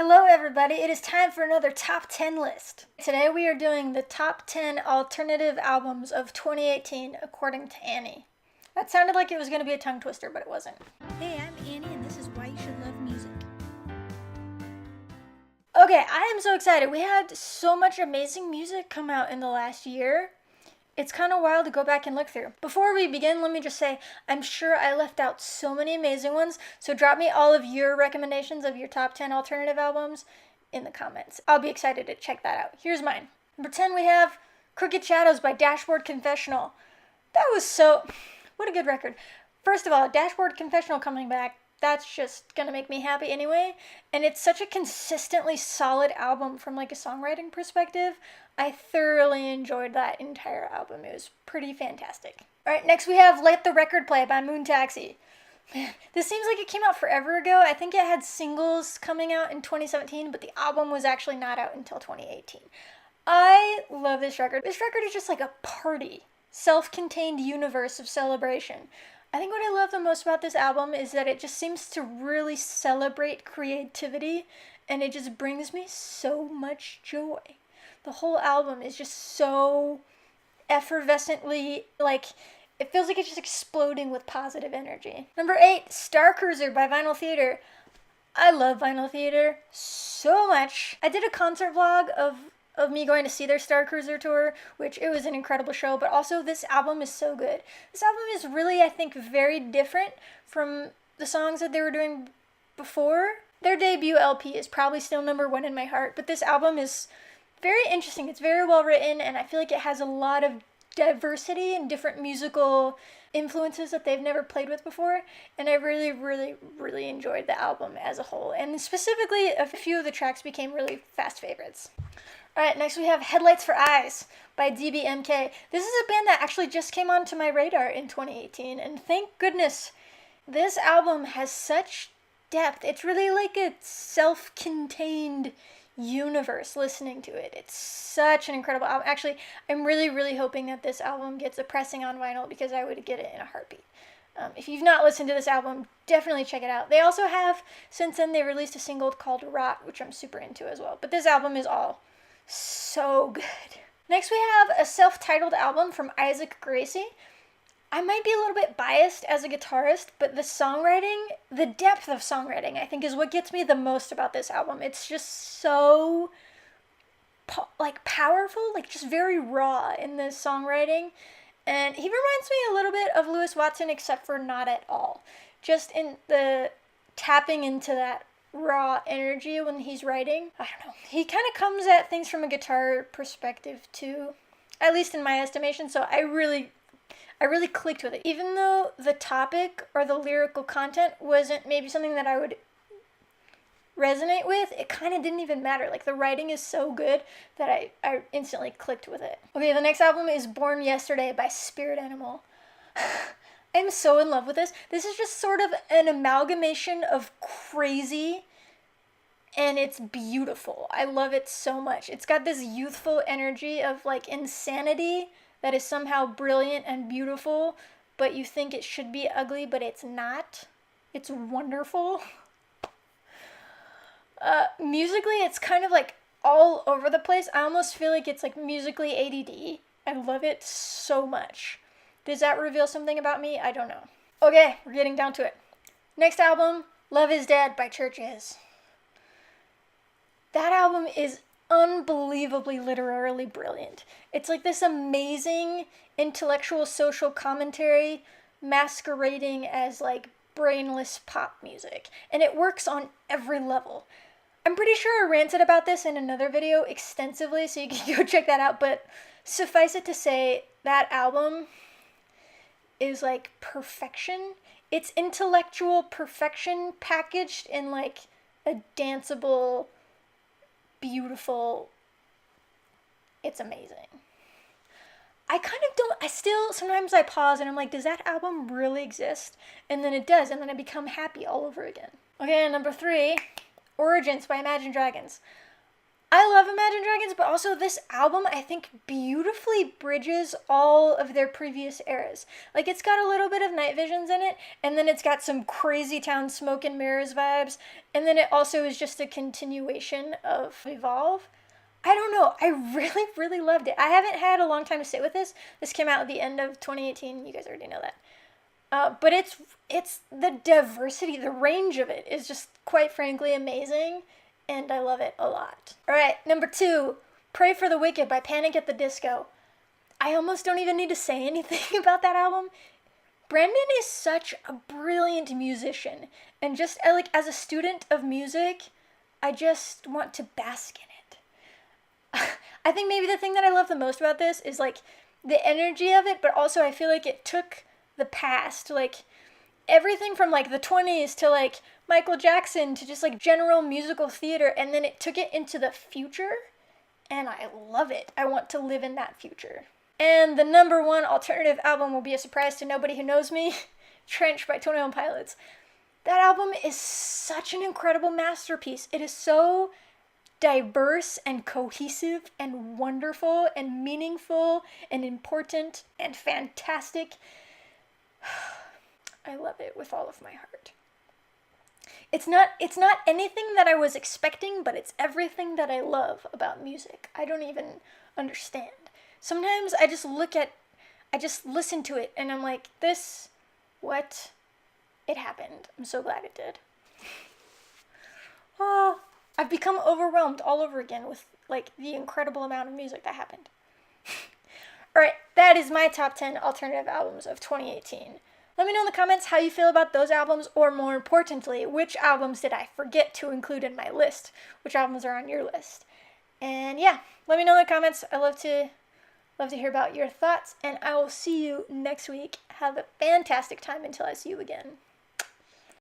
Hello everybody, it is time for another top 10 list. Today we are doing the top 10 alternative albums of 2018 according to Annie. That sounded like it was going to be a tongue twister, but it wasn't. Hey, I'm Annie and this is Why You Should Love Music. Okay, I am so excited. We had so much amazing music come out in the last year. It's kind of wild to go back and look through. Before we begin, let me just say, I'm sure I left out so many amazing ones, so drop me all of your recommendations of your top 10 alternative albums in the comments. I'll be excited to check that out. Here's mine. Number 10, we have Crooked Shadows by Dashboard Confessional. That was what a good record. First of all, Dashboard Confessional coming back, that's just gonna make me happy anyway. And it's such a consistently solid album from like a songwriting perspective. I thoroughly enjoyed that entire album. It was pretty fantastic. Alright, next we have Let the Record Play by Moon Taxi. Man, this seems like it came out forever ago. I think it had singles coming out in 2017, but the album was actually not out until 2018. I love this record. This record is just like a party, self-contained universe of celebration. I think what I love the most about this album is that it just seems to really celebrate creativity, and it just brings me so much joy. The whole album is just so effervescently, it feels like it's just exploding with positive energy. Number 8, Starcruiser by Vinyl Theater. I love Vinyl Theater so much. I did a concert vlog of me going to see their Starcruiser tour, which it was an incredible show, but also this album is so good. This album is really, I think, very different from the songs that they were doing before. Their debut LP is probably still number 1 in my heart, but this album is very interesting. It's very well written, and I feel like it has a lot of diversity and different musical influences that they've never played with before, and I really, really, really enjoyed the album as a whole, and specifically a few of the tracks became really fast favorites. Alright, next we have Headlights for Eyes by DBMK. This is a band that actually just came onto my radar in 2018, and thank goodness. This album has such depth. It's really like a self-contained universe listening to it. It's such an incredible album. Actually, I'm really, really hoping that this album gets a pressing on vinyl because I would get it in a heartbeat. If you've not listened to this album, definitely check it out. They also have, since then, they released a single called Rot, which I'm super into as well. But this album is all so good. Next we have a self-titled album from Isaac Gracie. I might be a little bit biased as a guitarist, but the songwriting, the depth of songwriting, I think is what gets me the most about this album. It's just so powerful, just very raw in the songwriting. And he reminds me a little bit of Lewis Watson, except for not at all. Just in the tapping into that raw energy when he's writing. I don't know. He kind of comes at things from a guitar perspective too, at least in my estimation. So I really clicked with it. Even though the topic or the lyrical content wasn't maybe something that I would resonate with, it kind of didn't even matter. The writing is so good that I instantly clicked with it. Okay, the next album is Born Yesterday by Spirit Animal. I'm so in love with this. This is just sort of an amalgamation of crazy, and it's beautiful. I love it so much. It's got this youthful energy of insanity that is somehow brilliant and beautiful, but you think it should be ugly, but it's not. It's wonderful. Musically, it's kind of all over the place. I almost feel like it's musically ADD. I love it so much. Does that reveal something about me? I don't know. Okay, we're getting down to it. Next album, Love Is Dead by CHVRCHES. That album is unbelievably literarily brilliant. It's this amazing intellectual social commentary masquerading as brainless pop music, and it works on every level. I'm pretty sure I ranted about this in another video extensively, so you can go check that out, but suffice it to say, that album is perfection. It's intellectual perfection packaged in a danceable, beautiful, it's amazing. Sometimes I pause and I'm like, does that album really exist? And then it does, and then I become happy all over again. Okay, number 3, Origins by Imagine Dragons. I love Imagine Dragons, but also this album I think beautifully bridges all of their previous eras. Like it's got a little bit of Night Visions in it, and then it's got some Crazy Town Smoke and Mirrors vibes, and then it also is just a continuation of Evolve. I don't know. I really, really loved it. I haven't had a long time to sit with this. This came out at the end of 2018. You guys already know that. But it's the diversity, the range of it is just quite frankly amazing, and I love it a lot. All right, number 2, "Pray for the Wicked" by Panic at the Disco. I almost don't even need to say anything about that album. Brandon is such a brilliant musician, and just like as a student of music, I just want to bask in it. I think maybe the thing that I love the most about this is like the energy of it, but also I feel like it took the past, like everything from like the 20s to like Michael Jackson to just like general musical theater, and then it took it into the future, and I love it. I want to live in that future. And the number 1 alternative album will be a surprise to nobody who knows me, Trench by 21 Pilots. That album is such an incredible masterpiece. It is so diverse and cohesive and wonderful and meaningful and important and fantastic. I love it with all of my heart. It's not anything that I was expecting, but it's everything that I love about music. I don't even understand. Sometimes I just listen to it and I'm like, it happened. I'm so glad it did. Oh, I've become overwhelmed all over again with like the incredible amount of music that happened. Alright, that is my top 10 alternative albums of 2018. Let me know in the comments how you feel about those albums, or more importantly, which albums did I forget to include in my list? Which albums are on your list? And yeah, let me know in the comments. I love to hear about your thoughts, and I will see you next week. Have a fantastic time until I see you again.